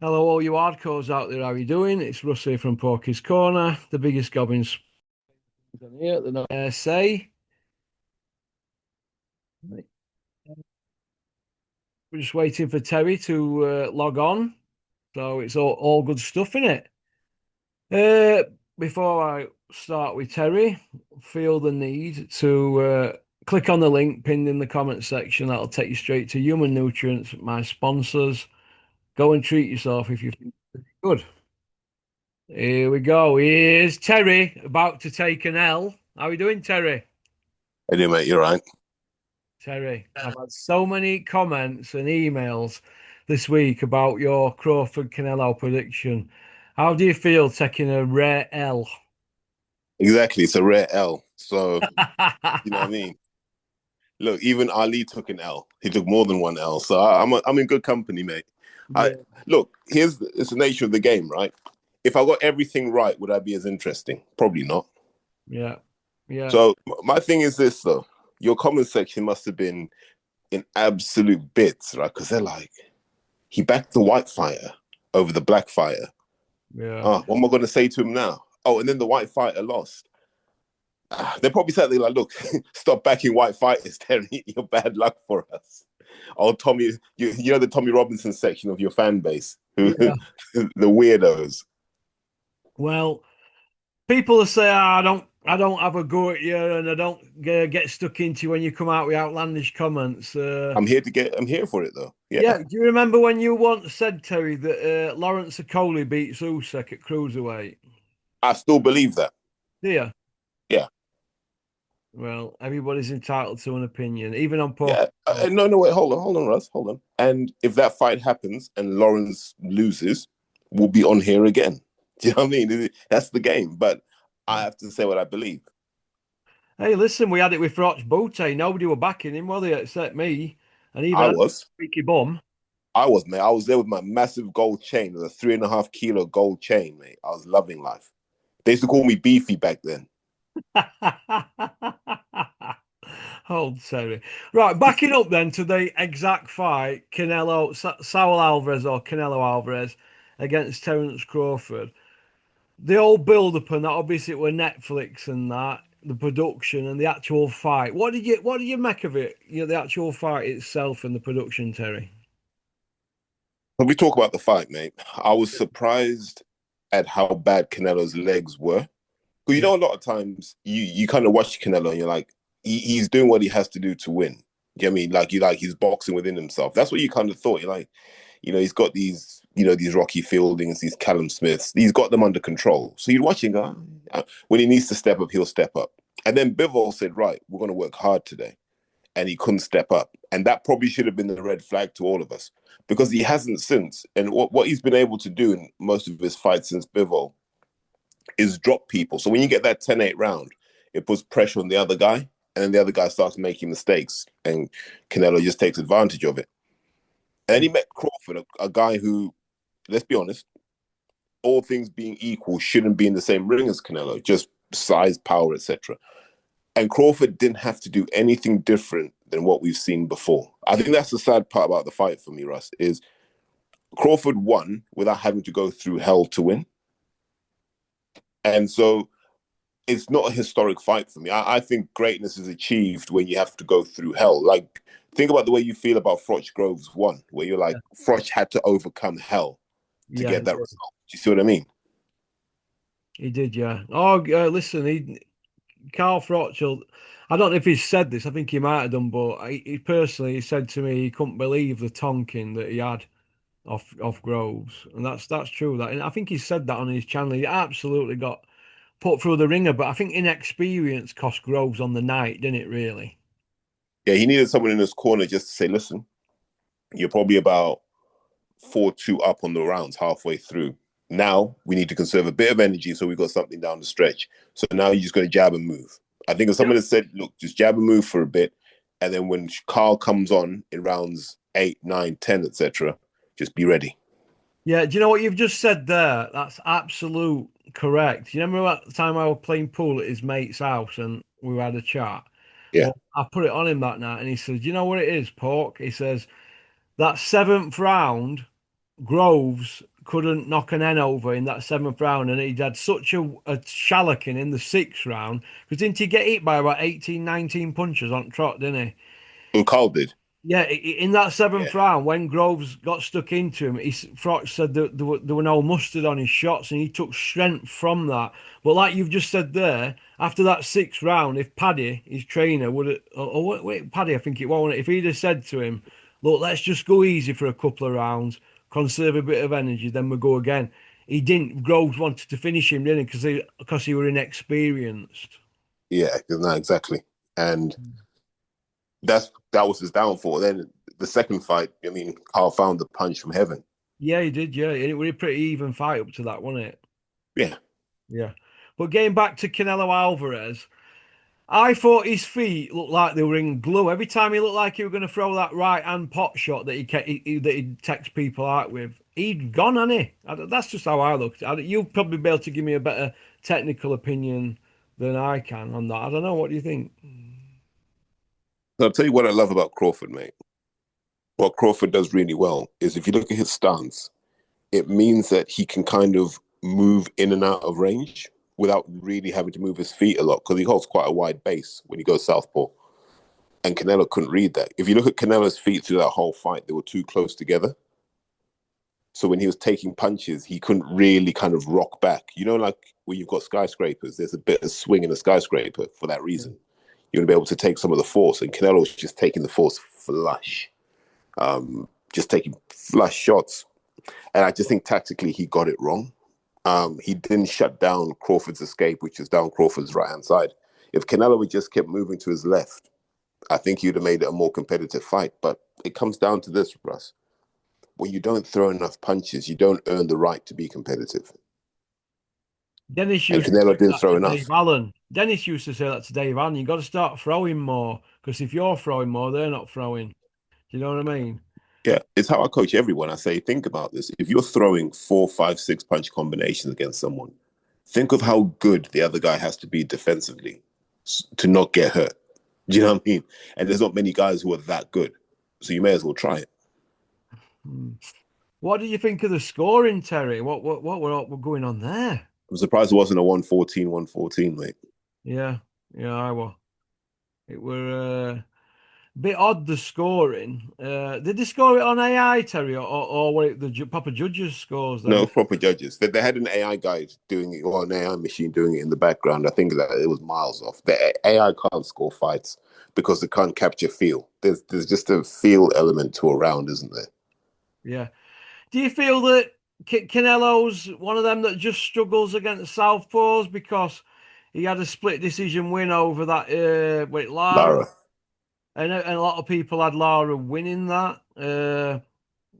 Hello, all you hardcores out there. How you doing? It's Russ here from Porky's Corner, the biggest gobbing on here. The say. We're just waiting for Terry to log on, so it's all good stuff in it. Before I start with Terry, feel the need to click on the link pinned in the comment section. That'll take you straight to Human Nutrients, my sponsors. Go and treat yourself if you feel good. Here we go. Here's Terry about to take an L. How are you doing, Terry? I do, mate. You're right. Terry, I've had so many comments and emails this week about your Crawford Canelo prediction. How do you feel taking a rare L? Exactly. It's a rare L. So, you know what I mean? Look, even Ali took an L. He took more than one L. So I'm in good company, mate. I Yeah, look, it's the nature of the game, right? If I got everything right, would I be as interesting? Probably not. yeah, yeah. So my thing is this though. Your comment section must have been in absolute bits, right? Because they're like, he backed the white fighter over the black fighter. Yeah. Oh, what am I gonna say to him now? Oh, and then the white fighter lost. They probably said they like, look, stop backing white fighters, Terry. You're bad luck for us. Oh, Tommy, you know the Tommy Robinson section of your fan base, who Yeah. the weirdos. Well, people say, I don't have a go at you, and I don't get stuck into you when you come out with outlandish comments. I'm here for it though. Yeah, Yeah. Do you remember when you once said, Terry, that Lawrence Okoli beats Usyk at cruiserweight? I still believe that. Do you? Yeah, Well, everybody's entitled to an opinion, even on poker. yeah. No, no, wait, hold on, Russ, hold on. And if that fight happens and Lawrence loses, we'll be on here again. Do you know what I mean? That's the game. But I have to say what I believe. Hey, listen, we had it with Froch Boute. Nobody were backing him, were they, except me? And even I a was. freaky bum. Mate. I was there with my massive gold chain, the 3.5 kilo gold chain, mate. I was loving life. They used to call me Beefy back then. Hold Terry. Right, backing up then to the exact fight, Saul Alvarez or Canelo Alvarez against Terence Crawford. The old build-up and that, obviously it were Netflix and that, the production and the actual fight. What did you make of it? You know, the actual fight itself and the production, Terry. When we talk about the fight, mate, I was surprised at how bad Canelo's legs were. Because you Yeah, know, a lot of times you kind of watch Canelo and you're like, he's doing what he has to do to win. Do you know what I mean? He's boxing within himself. That's what you kind of thought. You're like, he's got these, these Rocky Fieldings, these Callum Smiths. He's got them under control. So you're watching, when he needs to step up, he'll step up. And then Bivol said, right, we're going to work hard today. And he couldn't step up. And that probably should have been the red flag to all of us because he hasn't since. And what he's been able to do in most of his fights since Bivol is drop people. So when you get that 10-8 round, it puts pressure on the other guy. And then the other guy starts making mistakes. And Canelo just takes advantage of it. And then he met Crawford, a guy who, let's be honest, all things being equal, shouldn't be in the same ring as Canelo, just size, power, etc. And Crawford didn't have to do anything different than what we've seen before. I think that's the sad part about the fight for me, Russ, is Crawford won without having to go through hell to win. And so it's not a historic fight for me. I think greatness is achieved when you have to go through hell. Like, think about the way you feel about Froch Groves 1, where you're like, Froch had to overcome hell to yeah, get that result. Do you see what I mean? he did, yeah. Oh, listen, Carl Frotchell. I don't know if he's said this. I think he might have done, but he personally he said to me he couldn't believe the tonking that he had off Groves, and that's true. That, and I think he said that on his channel. He absolutely got put through the ringer, but I think inexperience cost Groves on the night, didn't it? Really? Yeah, he needed someone in his corner just to say, listen, you're probably about 4-2 up on the rounds halfway through. Now we need to conserve a bit of energy so we got something down the stretch. So now you're just going to jab and move. I think if Yeah. someone had said, look, just jab and move for a bit, and then when Carl comes on in rounds 8, 9, 10, etc., just be ready. Yeah. Do you know what you've just said there? That's absolute correct. You remember that time I was playing pool at his mate's house and we had a chat? Yeah. Well, I put it on him that night, and he says, "You know what it is, Pork?" He says that seventh round. Groves couldn't knock an N over in that seventh round, and he'd had such a shallacking in the sixth round. Because didn't he get hit by about 18, 19 punches on trot, didn't he? And Carl did. Yeah, in that Yeah. seventh round, when Groves got stuck into him, Froch said that there were no mustard on his shots, and he took strength from that. But like you've just said there, after that sixth round, if Paddy, his trainer, would have, wait, Paddy, I think it was, if he'd have said to him, "Look, let's just go easy for a couple of rounds, conserve a bit of energy, then we'll go again." He didn't. Groves wanted to finish him, didn't he? Because he were inexperienced. Yeah, no, exactly. And that was his downfall. Then the second fight, I mean, Carl found the punch from heaven. Yeah, he did. Yeah, it was a pretty even fight up to that, wasn't it? Yeah. Yeah. But getting back to Canelo Alvarez, I thought his feet looked like they were in glue. Every time he looked like he was going to throw that right hand pot shot that that he'd text people out with, he'd gone, hadn't he? That's just how I looked. You'll probably be able to give me a better technical opinion than I can on that. I don't know. What do you think? So I'll tell you what I love about Crawford, mate. What Crawford does really well is if you look at his stance, it means that he can kind of move in and out of range without really having to move his feet a lot because he holds quite a wide base when he goes southpaw. And Canelo couldn't read that. If you look at Canelo's feet through that whole fight, they were too close together. So when he was taking punches, he couldn't really kind of rock back. You know, like when you've got skyscrapers, there's a bit of swing in a skyscraper for that reason. You're going to be able to take some of the force. And Canelo was just taking the force flush, just taking flush shots. And I just think tactically he got it wrong. He didn't shut down Crawford's escape, which is down Crawford's right-hand side. If Canelo had just kept moving to his left, I think he'd have made it a more competitive fight. But it comes down to this, Russ. When you don't throw enough punches, you don't earn the right to be competitive. Dennis And used to Canelo say didn't that throw to Dave enough. Allen. Dennis used to say that to Dave Allen. You got to start throwing more because if you're throwing more, they're not throwing. Do you know what I mean? Yeah, it's how I coach everyone. I say, think about this. If you're throwing 4, 5, 6 punch combinations against someone, think of how good the other guy has to be defensively to not get hurt. Do you know what I mean? And there's not many guys who are that good. So you may as well try it. Hmm. What did you think of the scoring, Terry? What were going on there? I'm surprised it wasn't a 114, 114, mate. Yeah, yeah, I was. It were a bit odd the scoring. Did they score it on AI, Terry, or were it the proper judges' scores No then? proper judges. They had an AI guy doing it, or an AI machine doing it in the background. I think that it was miles off. The AI can't score fights because it can't capture feel. There's just a feel element to a round, isn't there? Yeah. Do you feel that Canelo's one of them that just struggles against southpaws because he had a split decision win over that with Lara, Lara. and a lot of people had Lara winning that.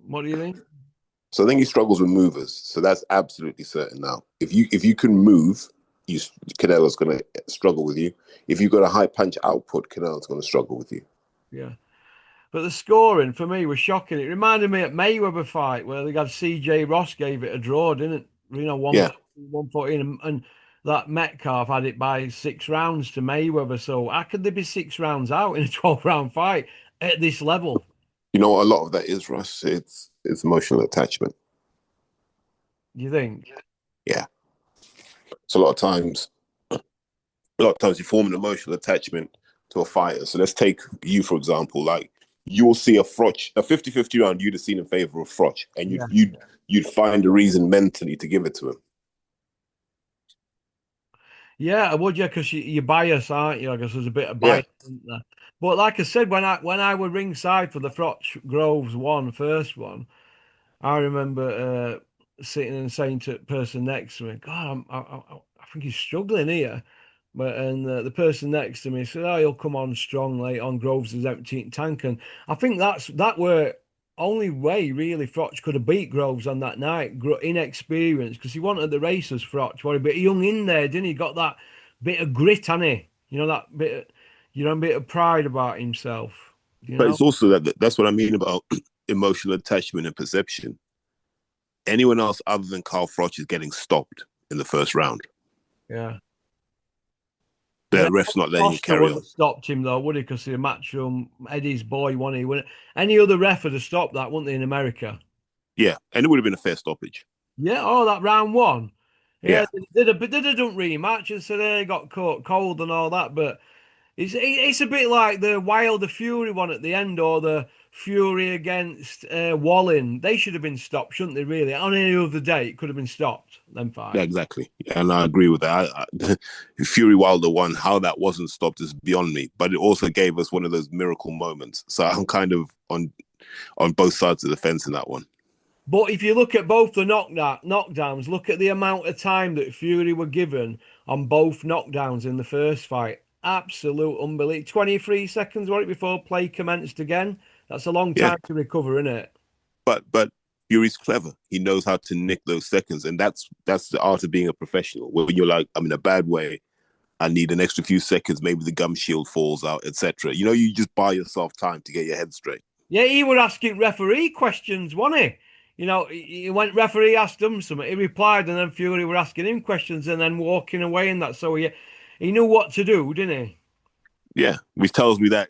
What do you think? So I think he struggles with movers. So that's absolutely certain now. If you can move, you Canelo's going to struggle with you. If you've got a high punch output, Canelo's going to struggle with you. Yeah. But the scoring for me was shocking. It reminded me of Mayweather fight where they got CJ Ross gave it a draw, didn't it? You know, Yeah. 114, and that Metcalf had it by 6 rounds to Mayweather. So how could there be 6 rounds out in a 12-round fight at this level? You know what a lot of that is, Russ? It's emotional attachment. Do you think? Yeah. So a lot of times you form an emotional attachment to a fighter. So let's take you, for example, like you'll see a Froch, a 50-50 round you'd have seen in favor of Froch, and Yeah. you'd find a reason mentally to give it to him. Yeah, I would, yeah, because you're biased, aren't you? I guess there's a bit of Yeah. bias, isn't there? But like I said, when I were ringside for the Froch Groves one, first one, I remember sitting and saying to the person next to me, "God, I think he's struggling here." The person next to me said, "Oh, he'll come on strong late on Groves' empty tank." And I think that were only way really Froch could have beat Groves on that night, inexperienced, because he wanted the races, Froch, but he hung in there, didn't he? Got that bit of grit, hadn't he? You know, that bit, a bit of pride about himself. You But know? it's also that's what I mean about emotional attachment and perception. Anyone else other than Carl Froch is getting stopped in the first round. Yeah. The Yeah, ref's not letting you Costa carry wouldn't on. have stopped him though, would he? Because the matchroom, Eddie's boy, won he? Wouldn't any other ref would have stopped that, wouldn't they, in America? Yeah, and it would have been a fair stoppage. Yeah, oh, that round one. Yeah, Yeah, they done rematch and so they got caught cold and all that, but it's a bit like the Wilder Fury one at the end or the Fury against Wallin. They should have been stopped, shouldn't they, really? On any other day, it could have been stopped, them yeah, fight. exactly. And I agree with that. Fury Wilder one, how that wasn't stopped is beyond me. But it also gave us one of those miracle moments. So I'm kind of on both sides of the fence in that one. But if you look at both the knockdowns, look at the amount of time that Fury were given on both knockdowns in the first fight. Absolute unbelievable. 23 seconds, was it, before play commenced again? That's a long Yeah, time to recover, isn't it? but Fury's clever. He knows how to nick those seconds, and that's the art of being a professional. When you're like, I'm in a bad way, I need an extra few seconds. Maybe the gum shield falls out, etc. You know, you just buy yourself time to get your head straight. Yeah, he were asking referee questions, wasn't he? You know, he went, referee asked him something, he replied, and then Fury were asking him questions and then walking away and that. So he knew what to do, didn't he? Yeah, which tells me that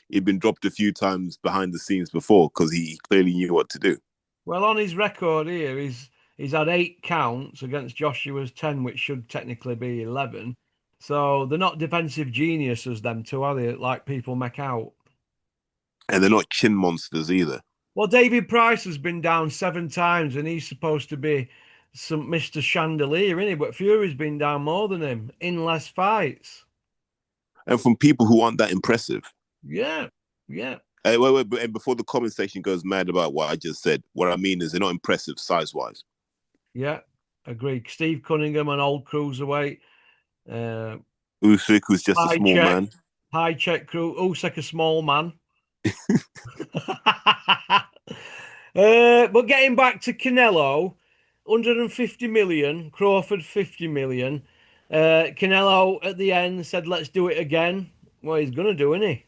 he'd been dropped a few times behind the scenes before because he clearly knew what to do. Well, on his record here, he's had 8 counts against Joshua's 10, which should technically be 11. So they're not defensive geniuses, them two, are they? Like people make out. And they're not chin monsters either. Well, David Price has been down 7 times, and he's supposed to be some Mr. Chandelier, isn't he? But Fury's been down more than him in less fights. And from people who aren't that impressive. Yeah, yeah, Wait, and before the comment section goes mad about what I just said, what I mean is they're not impressive size wise. yeah. Agree. Steve Cunningham, an old cruiserweight. Uh, Usyk, who's just a high small check, man. high check crew. Usyk, a small man. But getting back to Canelo, 150 million, Crawford 50 million. Canelo at the end said, let's do it again. Well, he's going to do, isn't he?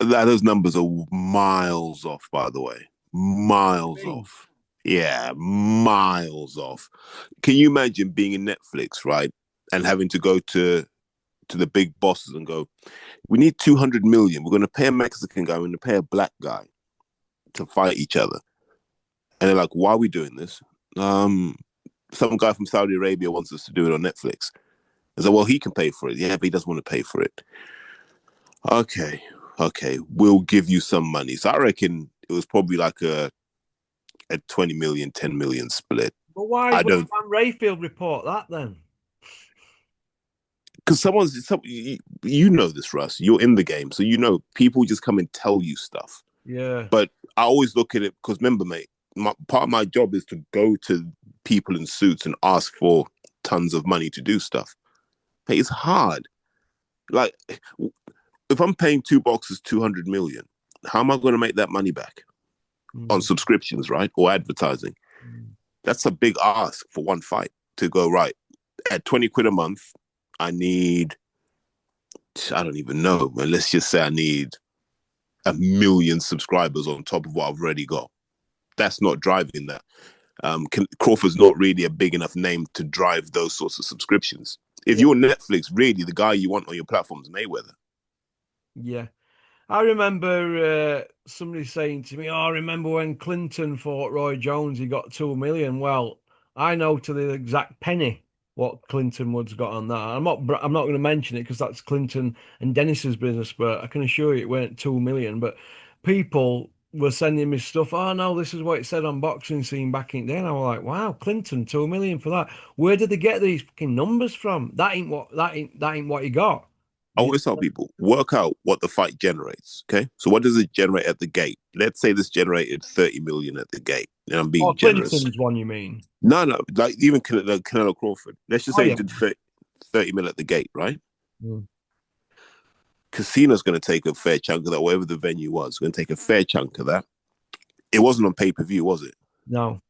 Those numbers are miles off, by the way. Miles Hey. off. Yeah, miles off. Can you imagine being in Netflix, right? And having to go to the big bosses and go, we need 200 million. We're going to pay a Mexican guy, we're going to pay a black guy to fight each other. And they're like, why are we doing this? Some guy from Saudi Arabia wants us to do it on Netflix. I said, well, he can pay for it. Yeah, but he doesn't want to pay for it. Okay, we'll give you some money. So I reckon it was probably like a 20 million, 10 million split. But why I would don't, Van Rayfield report that then? because you know this, Russ. You're in the game, so you know people just come and tell you stuff. Yeah. But I always look at it because remember, mate, part of my job is to go to people in suits and ask for tons of money to do stuff. Hey, it's hard. Like, if I'm paying two boxes 200 million, how am I going to make that money back on Mm. subscriptions, right? Or advertising? Mm. That's a big ask for one fight to go, right, at 20 quid a month, I need, I don't even know, man. Let's just say I need 1 million subscribers on top of what I've already got. That's not driving that. Crawford's not really a big enough name to drive those sorts of subscriptions. If Yeah. you're Netflix, really, the guy you want on your platform is Mayweather. Yeah. I remember somebody saying to me, "Oh, I remember when Clinton fought Roy Jones, he got 2 million." Well, I know to the exact penny what Clinton Wood's got on that. I'm not going to mention it because that's Clinton and Dennis's business, but I can assure you it weren't 2 million. But people were sending me stuff. Oh no, this is what it said on Boxing Scene back in the day. And I was like, wow, Clinton 2 million for that. Where did they get these fucking numbers from? That ain't what he got. I You always tell people, work out what the fight generates. Okay. So what does it generate at the gate? Let's say this generated 30 million at the gate. And I'm Oh, being generous. Clinton's one, you mean? No, like even Canelo Crawford. Let's just Oh, say he yeah. did 30 mil at the gate, right? Mm. Casino's going to take a fair chunk of that, wherever the venue was, going to take a fair chunk of that. It wasn't on pay-per-view, was it? No.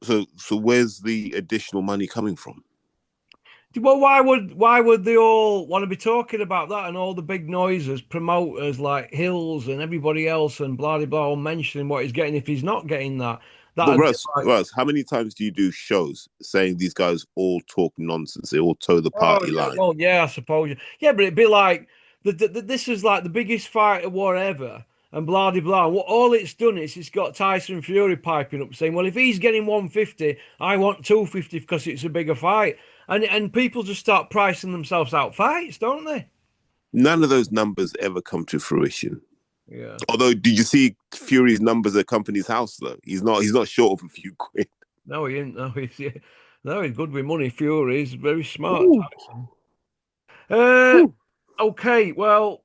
So where's the additional money coming from? Well, why would they all want to be talking about that and all the big noises, promoters like Hills and everybody else and blah blah blah, all mentioning what he's getting if he's not getting that? But That'd be like, Russ, how many times do you do shows saying these guys all talk nonsense? They all toe the oh party yeah, line. well yeah, I suppose yeah, but it'd be like this is like the biggest fight or whatever, and blah de blah. What all it's done is it's got Tyson Fury piping up saying, "Well, if he's getting 150, I want 250 because it's a bigger fight." And people just start pricing themselves out fights, don't they? None of those numbers ever come to fruition. Yeah. Although, did you see Fury's numbers at Company's House though? He's not short of a few quid. No, he ain't. No, he's good with money. Fury is very smart, Ooh, Tyson. Uh, ooh. okay. Well,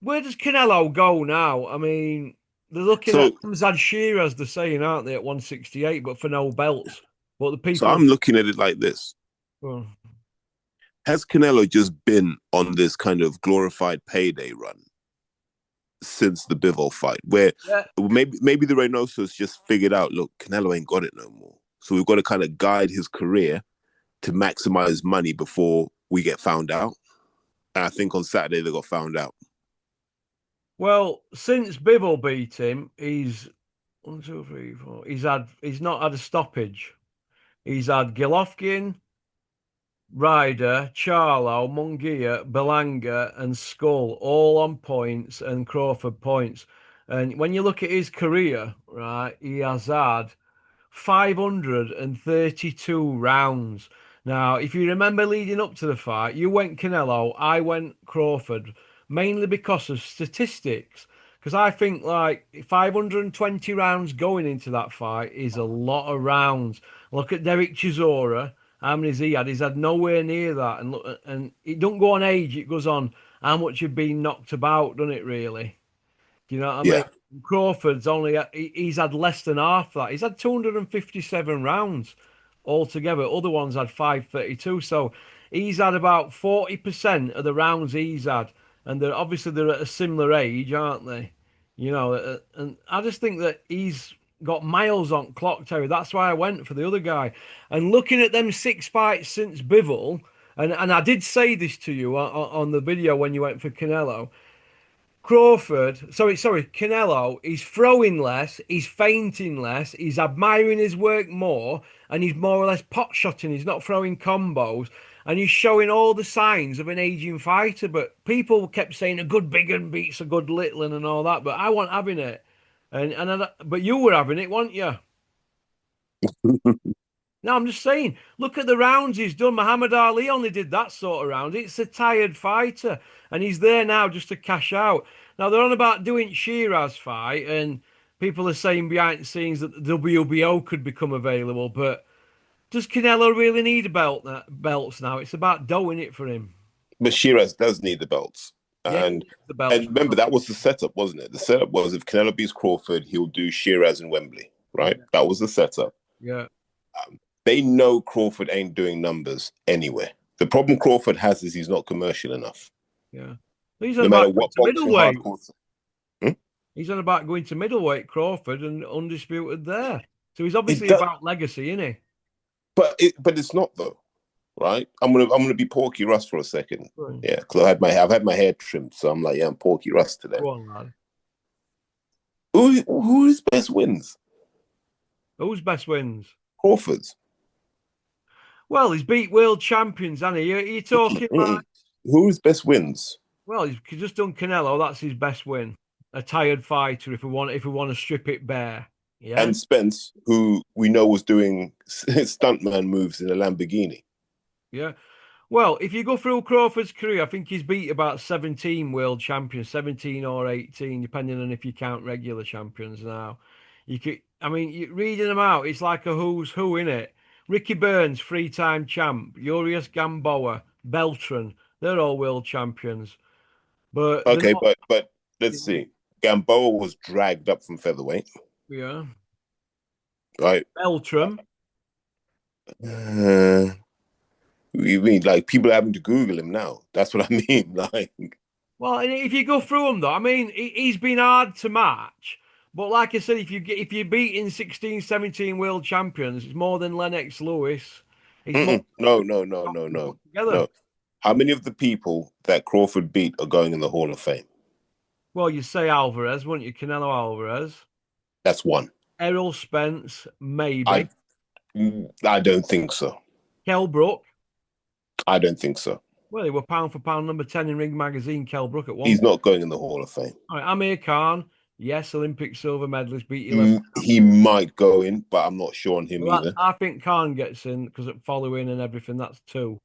where does Canelo go now? I mean, they're looking at So, Hamzat Sheeraz, they're saying, aren't they, at 168, but for no belts. But the so people, I'm looking at it like this: well, has Canelo just been on this kind of glorified payday run since the Bivol fight, where yeah. maybe the Reynosos just figured out, look, Canelo ain't got it no more, so we've got to kind of guide his career to maximize money before we get found out. And I think on Saturday they got found out. Well, since Bivol beat him, he's one, two, three, four. He's not had a stoppage. He's had Golovkin, Ryder, Charlo, Munguia, Belanga, and Skull all on points, and Crawford points. And when you look at his career, right, he has had 532 rounds. Now, if you remember leading up to the fight, you went Canelo, I went Crawford, mainly because of statistics. Because I think like 520 rounds going into that fight is a lot of rounds. Look at Derek Chisora. How many's he had? He's had nowhere near that. And look, and it don't go on age, it goes on how much you've been knocked about, doesn't it, really? Do you know what I mean? Yeah, Crawford's only he's had less than half that. He's had 257 rounds altogether. Other ones had 532. So he's had about 40% of the rounds he's had. And they're at a similar age, aren't they? And I just think that he's got miles on clock, Terry. That's why I went for the other guy. And looking at them six fights since Bivol, and I did say this to you on the video when you went for Canelo. Canelo, he's throwing less, he's feinting less, he's admiring his work more, and he's more or less pot shotting. He's not throwing combos, and he's showing all the signs of an aging fighter. But people kept saying a good big un beats a good little un and all that, but I wasn't having it. But you were having it, weren't you? No, I'm just saying, look at the rounds he's done. Muhammad Ali only did that sort of round. It's a tired fighter, and he's there now just to cash out. Now they're on about doing Shiraz fight, and people are saying behind the scenes that the WBO could become available. But does Canelo really need belts now? It's about doing it for him. but Shiraz does need the belts. Yeah, he And needs the belts. and remember that was the setup, wasn't it? The setup was if Canelo beats Crawford, he'll do Shiraz and Wembley, right? Yeah, That was the setup. yeah, They know Crawford ain't doing numbers anywhere. The problem Crawford has is he's not commercial enough. yeah. He's on No matter about going what to boxing middleweight. hardcore. Hmm? He's on about going to middleweight Crawford and undisputed there. So he's It obviously does, about legacy, isn't he? but it's not though, right? I'm gonna be Porky Russ for a second. Right. Yeah, because I've had my hair trimmed, so I'm like, yeah, I'm Porky Russ today. Go on, lad. Who's best wins? Who's best wins? Crawford's. Well, he's beat world champions, hasn't he? You're talking like, Mm-mm. Who's best wins? well, he's just done Canelo. That's his best win. A tired fighter, if we want to strip it bare. Yeah, And Spence, who we know was doing stuntman moves in a Lamborghini. yeah. Well, if you go through Crawford's career, I think he's beat about 17 world champions, 17 or 18, depending on if you count regular champions now. Reading them out, it's like a who's who in it. Ricky Burns, three-time champ. Urias Gamboa, Beltran, they're all world champions. But they're Okay, not, but let's see. Gamboa was dragged up from featherweight, yeah. right? Beltram. Uh, you mean like people are having to Google him now? That's what I mean. Like, Well, and if you go through them though, I mean, he's been hard to match. But like I said, if you're beating 16, 17 world champions, it's more than Lennox Lewis. It's more no, than no, no, no, Crocker no, put together. no. How many of the people that Crawford beat are going in the Hall of Fame? Well, you say Alvarez, wouldn't you? Canelo Alvarez, That's one. Errol Spence, I maybe. I don't think so. Kell Brook. I don't think so. Well, he were pound for pound number 10 in Ring Magazine, Kell Brook at one. He's not going in the Hall of Fame. All right, Amir Khan, yes, Olympic silver medalist, beat 11 He champions. might go in, but I'm not sure on him Well, either. I think Khan gets in because of following and everything. That's two.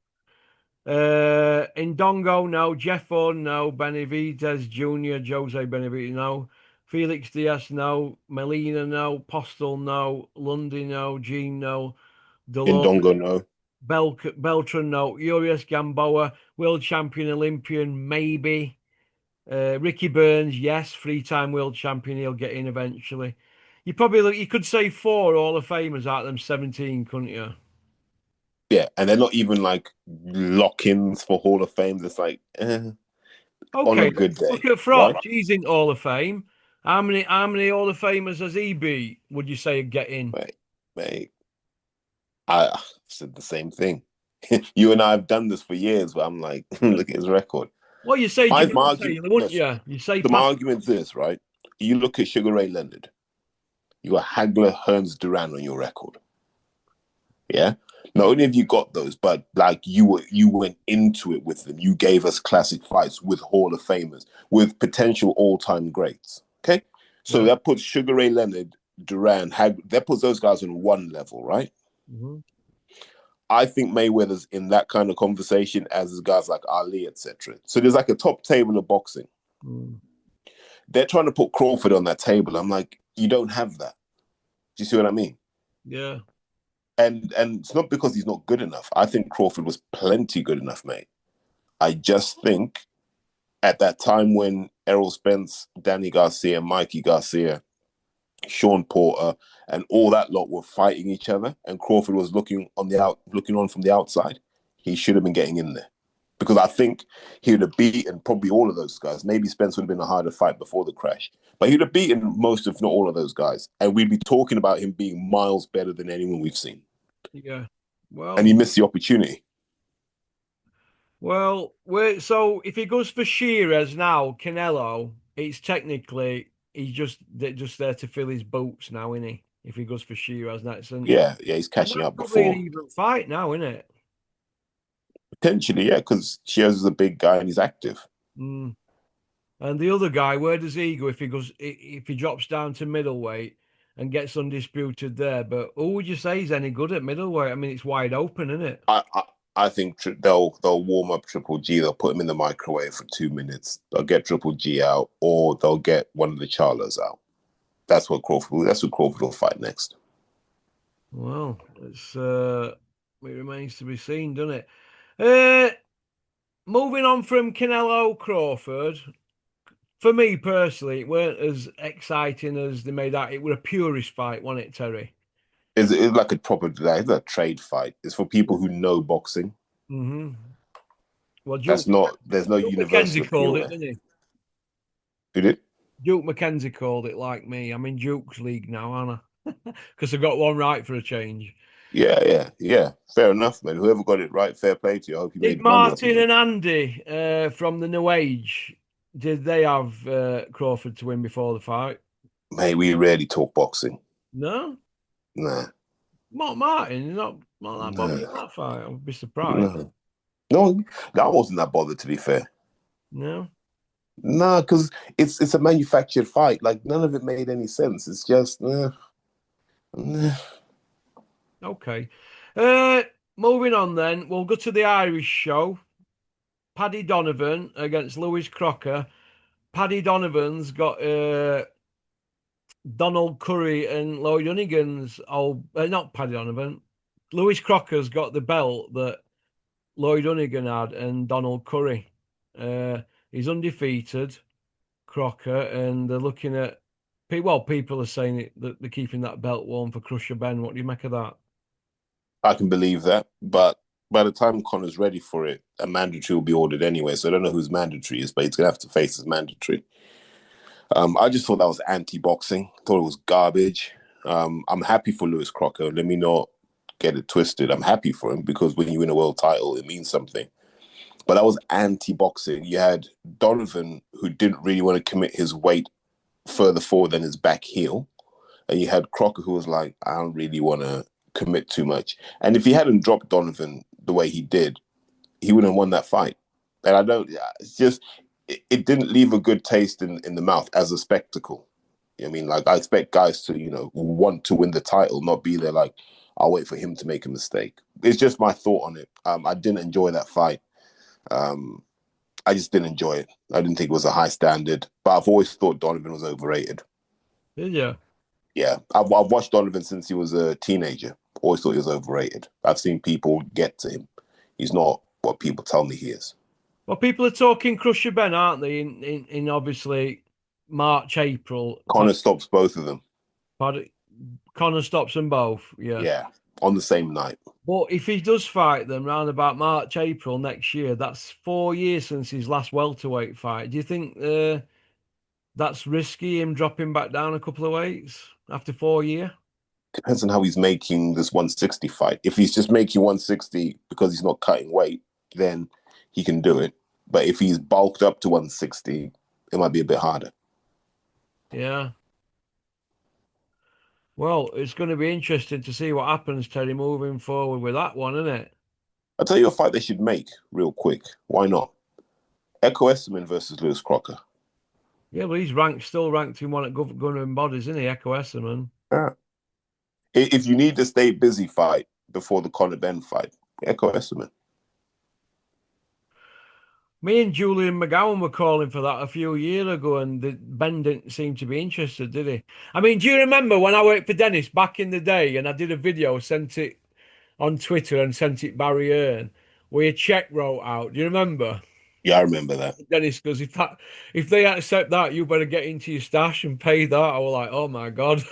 In Dongo, no. Jeffo, no. Benavides Jr., Jose Benavides, no. Felix Diaz, no. Melina, no. Postel, no. Lundy, no. Jean, no. In Dolores, Dongo, no. Beltran, no. Urias Gamboa, world champion, Olympian, maybe. Ricky Burns, yes. Three-time world champion. He'll get in eventually. You could say four Hall of Famers out of them 17, couldn't you? Yeah, and they're not even like lock-ins for Hall of Fame. It's like on a Okay, good look day, at right? Frotch. He's in Hall of Fame. How many Hall of Famers has he beat? Would you say get in? Mate, mate, I said the same thing. You and I have done this for years, but I'm like, look at his record. Well, you say My Javante argument, Taylor, wouldn't yes. you? You say So my past. argument's this, right? You look at Sugar Ray Leonard. You got Hagler, Hearns, Duran on your record. Yeah. Not only have you got those, but like you went into it with them. You gave us classic fights with Hall of Famers, with potential all-time greats. Okay. So Yeah. that puts Sugar Ray Leonard, Duran, that puts those guys on one level, right? Mhm. I think Mayweather's in that kind of conversation as is guys like Ali, etc. So there's like a top table of boxing. Mm. They're trying to put Crawford on that table. I'm like, you don't have that. Do you see what I mean? Yeah. And it's not because he's not good enough. I think Crawford was plenty good enough, mate. I just think at that time when Errol Spence, Danny Garcia, Mikey Garcia, Sean Porter, and all that lot were fighting each other, and Crawford was looking on from the outside, he should have been getting in there. Because I think he would have beaten probably all of those guys. Maybe Spence would have been a harder fight before the crash. But he'd have beaten most, if not all of those guys. And we'd be talking about him being miles better than anyone we've seen. Yeah. And Well, he missed the opportunity. so if he goes for Shearers now, Canelo, it's technically he's just there to fill his boots now, isn't he? If he goes for Shearers next, and Yeah, he's catching that's up probably an before. even fight now, isn't it? Potentially, yeah, because Shears is a big guy and he's active. Mm. And the other guy, where does he go if he drops down to middleweight and gets undisputed there? But who would you say is any good at middleweight? I mean, it's wide open, isn't it? I think they'll warm up Triple G. They'll put him in the microwave for 2 minutes. They'll get Triple G out, or they'll get one of the Charlos out. That's what Crawford will fight next. Well, it remains to be seen, doesn't it? Uh, Moving on from Canelo Crawford, for me personally, it weren't as exciting as they made out. It were a purist fight, wasn't it, Terry? It's like it's a trade fight. It's for people who know boxing. Mm-hmm. Well, There's no Duke universal McKenzie called appeal it, there. didn't he? Did it? Duke McKenzie called it like me. I'm in Duke's league now, aren't I? Because I got one right for a change. Yeah. Fair enough, man. Whoever got it right, fair play to you. I hope you Did made money off Martin of it. and Andy from the New Age, did they have Crawford to win before the fight? Mate, we rarely talk boxing. No? Nah, Not Martin, not that bothered in nah, that fight. I would be surprised. nah. No, I wasn't that bothered, to be fair. No? Nah, because it's a manufactured fight. Like, none of it made any sense. It's just, nah. Okay. Uh, Moving on then, we'll go to the Irish show. Paddy Donovan against Lewis Crocker. Paddy Donovan's got Donald Curry and Lloyd Hunnigan's not Paddy Donovan. Lewis Crocker's got the belt that Lloyd Hunnigan had and Donald Curry. He's undefeated, Crocker, and they're looking at people are saying that they're keeping that belt warm for Crusher Ben. What do you make of that? I can believe that. But by the time Connor's ready for it, a mandatory will be ordered anyway. So I don't know whose mandatory is, but he's going to have to face his mandatory. I just thought that was anti-boxing. Thought it was garbage. I'm happy for Lewis Crocker. Let me not get it twisted. I'm happy for him because when you win a world title, it means something. But that was anti-boxing. You had Donovan, who didn't really want to commit his weight further forward than his back heel. And you had Crocker, who was like, I don't really want to commit too much. And if he hadn't dropped Donovan the way he did, he wouldn't have won that fight. and I don't. It's just it didn't leave a good taste in the mouth as a spectacle. I mean, like I expect guys to want to win the title, not be there like I'll wait for him to make a mistake. It's just my thought on it. I didn't enjoy that fight. Um, I just didn't enjoy it. I didn't think it was a high standard, but I've always thought Donovan was overrated. Did you? Yeah, I've watched Donovan since he was a teenager. Always thought he was overrated. I've seen people get to him. He's not what people tell me he is. Well, people are talking Crusher Ben, aren't they? In obviously March, April. Connor stops both of them. Connor stops them both. Yeah. Yeah, on the same night. But if he does fight them round about March, April next year, that's 4 years since his last welterweight fight. Do you think that's risky, him dropping back down a couple of weights after 4 years? Depends on how he's making this 160 fight. If he's just making 160 because he's not cutting weight, then he can do it. But if he's bulked up to 160, it might be a bit harder. Yeah. Well, it's going to be interesting to see what happens, Terry, moving forward with that one, isn't it? I'll tell you a fight they should make real quick. Why not? Echo Esterman versus Lewis Crocker. Yeah, but he's still ranked in one at governing bodies, isn't he, Echo Esserman? Yeah. If you need to stay busy fight before the Conor Ben fight, Echo Esterman. Me and Julian McGowan were calling for that a few years ago, and Ben didn't seem to be interested, did he? I mean, do you remember when I worked for Dennis back in the day and I did a video, sent it on Twitter and sent it Barry Earn, where a check wrote out? Do you remember? Yeah, I remember that. Dennis goes, if they accept that, you better get into your stash and pay that. I was like, oh my God.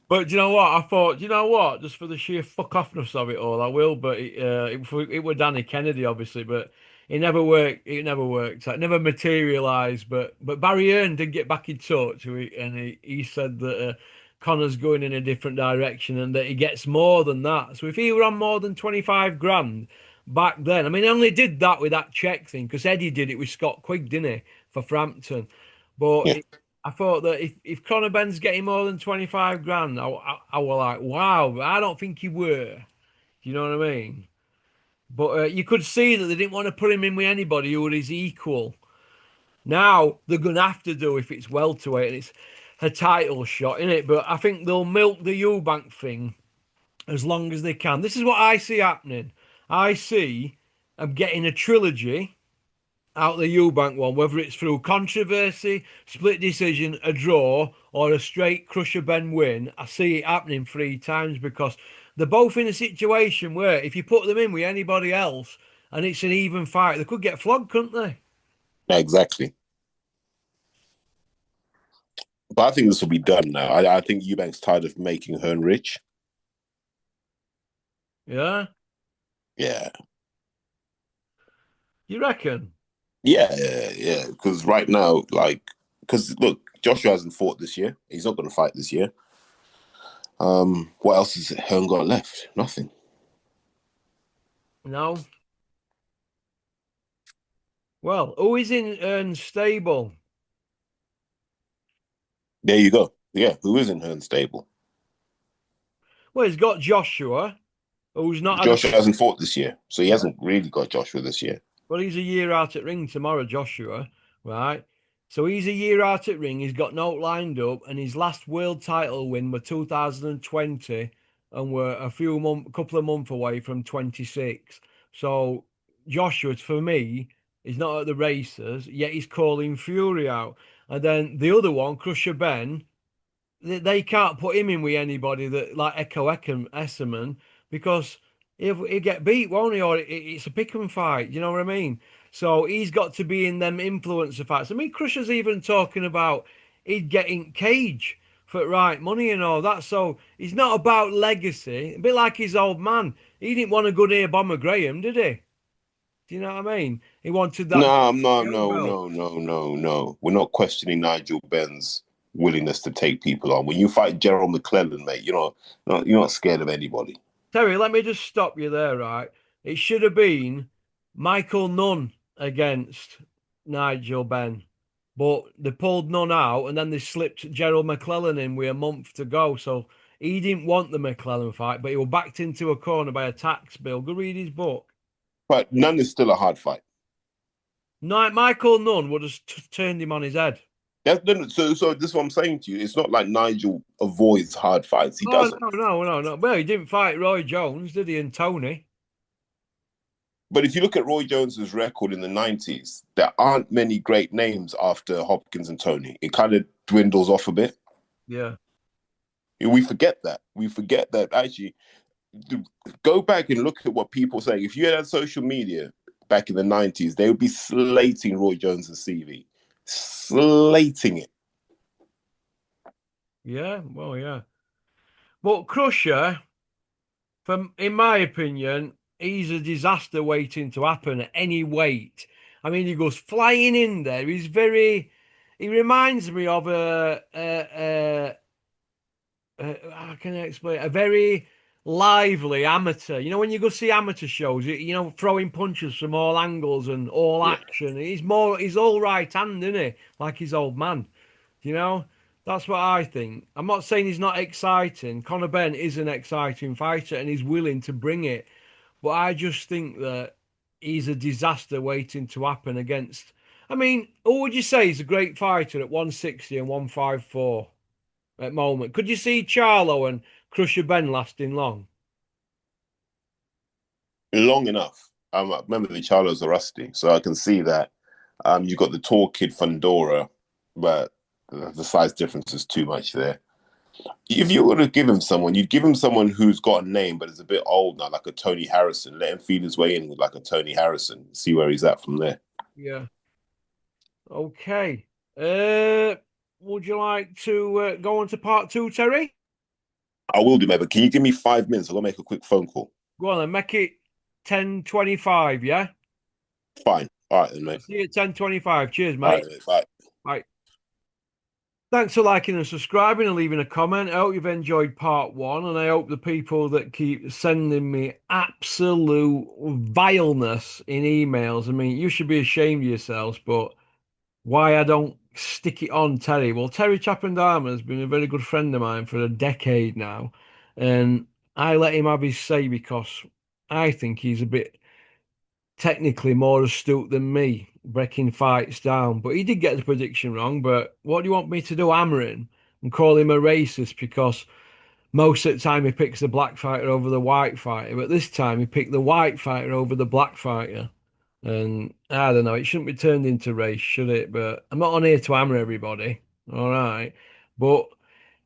But do you know what? I thought, do you know what? Just for the sheer fuck offness of it all, I will. But it was Danny Kennedy, obviously, but it never worked. It never worked. It never materialised. But Barry Earn did get back in touch, and he said that Connor's going in a different direction and that he gets more than that. So if he were on more than 25 grand back then, I mean, he only did that with that check thing because Eddie did it with Scott Quigg, didn't he, for Frampton? But Yeah. I thought that if Conor Ben's getting more than 25 grand, I was like, wow, but I don't think he were. Do you know what I mean? But you could see that they didn't want to put him in with anybody who was his equal. Now they're going to have to do if it's welterweight and it's a title shot, in it. But I think they'll milk the Eubank thing as long as they can. This is what I see happening. I see them getting a trilogy out the Eubank one, whether it's through controversy, split decision, a draw, or a straight Crusher Ben win. I see it happening 3 times because they're both in a situation where if you put them in with anybody else and it's an even fight, they could get flogged, couldn't they? Exactly. But I think this will be done now. I think Eubank's tired of making Hearn rich. Yeah, Yeah. you reckon? Yeah. Because right now, because look, Joshua hasn't fought this year. He's not going to fight this year. What else has Hearn got left? Nothing. No. Well, who is in Ern's stable? There you go. Yeah, who is in Hearn's stable? Well, he's got Joshua, who's not had a. Joshua hasn't fought this year, so he hasn't really got Joshua this year. Well, he's a year out at ring tomorrow, Joshua, right? So he's a year out at ring. He's got no lined up, and his last world title win were 2020, and we're couple of months away from 26. So Joshua, for me, is not at the races yet. He's calling Fury out, and then the other one, Crusher Ben, they can't put him in with anybody that like Echo Esserman because he'll get beat, won't he? Or it's a pick and fight. You know what I mean? So he's got to be in them influencer fights. I mean, Crusher's even talking about he'd get in cage for right money and all that. So he's not about legacy. A bit like his old man. He didn't want to go near Bomber Graham, did he? Do you know what I mean? He wanted that belt. No. We're not questioning Nigel Benn's willingness to take people on. When you fight Gerald McClellan, mate, you're not scared of anybody. Terry, let me just stop you there, right? It should have been Michael Nunn against Nigel Benn, but they pulled Nunn out and then they slipped Gerald McClellan in with a month to go. So he didn't want the McClellan fight, but he was backed into a corner by a tax bill. Go read his book. But none is still a hard fight. No, Michael Nunn would have turned him on his head. So this is what I'm saying to you. It's not like Nigel avoids hard fights. He Oh doesn't. no, no, no, no. Well, he didn't fight Roy Jones, did he? And Tony. But if you look at Roy Jones's record in the 90s, there aren't many great names after Hopkins and Tony. It kind of dwindles off a bit. Yeah. We forget that. We forget that actually. Go back and look at what people say. If you had social media back in the 90s, they would be slating Roy Jones's CV. Slating it. Yeah, well, yeah. But Crusher, in my opinion, he's a disaster waiting to happen at any weight. I mean, he goes flying in there. He reminds me of how can I explain? A very lively amateur. You know, when you go see amateur shows, throwing punches from all angles and all Yeah. action. He's all right hand, isn't he? Like his old man. You know, that's what I think. I'm not saying he's not exciting. Conor Benn is an exciting fighter and he's willing to bring it. But I just think that he's a disaster waiting to happen against. I mean, who would you say is a great fighter at 160 and 154 at the moment? Could you see Charlo and Crusher Ben lasting long? Long enough. I remember the Charlos are rusty, so I can see that. You got the tall kid Fundora, but the size difference is too much there. If you were to give him someone, you'd give him someone who's got a name but is a bit old now, like a Tony Harrison. Let him feed his way in with like a Tony Harrison. See where he's at from there. Yeah. Okay. Uh, would you like to go on to part two, Terry? I will do, mate. But can you give me 5 minutes? I'll make a quick phone call. Go on then, make it 10:25, yeah? Fine. All right then, mate. See you at 10:25. Cheers, All right, mate. mate. Bye. Bye. Thanks for liking and subscribing and leaving a comment. I hope you've enjoyed part one, and I hope the people that keep sending me absolute vileness in emails. I mean, you should be ashamed of yourselves, but why I don't stick it on Terry? Well, Terry Chappendama has been a very good friend of mine for a decade now, and I let him have his say because I think he's a bit technically more astute than me, breaking fights down. But he did get the prediction wrong. But what do you want me to do? Hammer him and call him a racist because most of the time he picks the black fighter over the white fighter, but this time he picked the white fighter over the black fighter. And I don't know, it shouldn't be turned into race, should it? But I'm not on here to hammer everybody. All right. But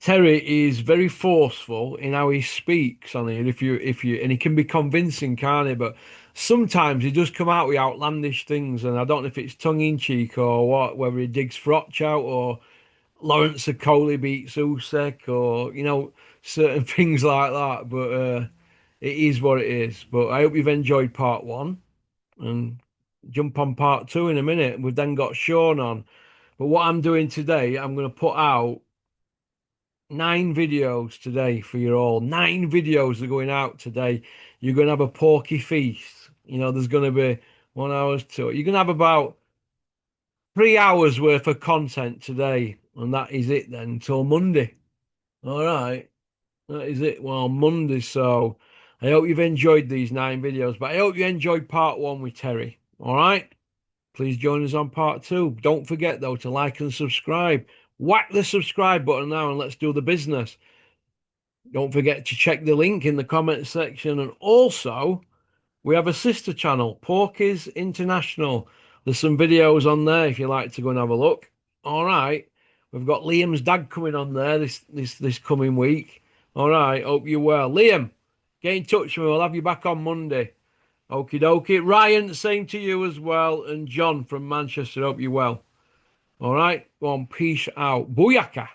Terry is very forceful in how he speaks on here. And he can be convincing, can't he? But sometimes he does come out with outlandish things, and I don't know if it's tongue in cheek or what, whether he digs Frotch out or Lawrence Okoli beats Usyk or certain things like that. But it is what it is. But I hope you've enjoyed part one and jump on part two in a minute. We've then got Sean on. But what I'm doing today, I'm going to put out 9 videos today for you all. 9 videos are going out today. You're going to have a porky feast. There's going to be 1 hour, two. You're going to have about 3 hours worth of content today. And that is it then until Monday. All right. That is it. Well, Monday. So I hope you've enjoyed these 9 videos, but I hope you enjoyed part one with Terry. All right. Please join us on part two. Don't forget, though, to like and subscribe. Whack the subscribe button now and let's do the business. Don't forget to check the link in the comment section. And also, we have a sister channel, Porky's International. There's some videos on there if you like to go and have a look. All right. We've got Liam's dad coming on there this coming week. All right. Hope you're well. Liam, get in touch with me. We'll have you back on Monday. Okie dokie. Ryan, same to you as well. And John from Manchester, hope you're well. All right. Go on. Peace out. Booyaka.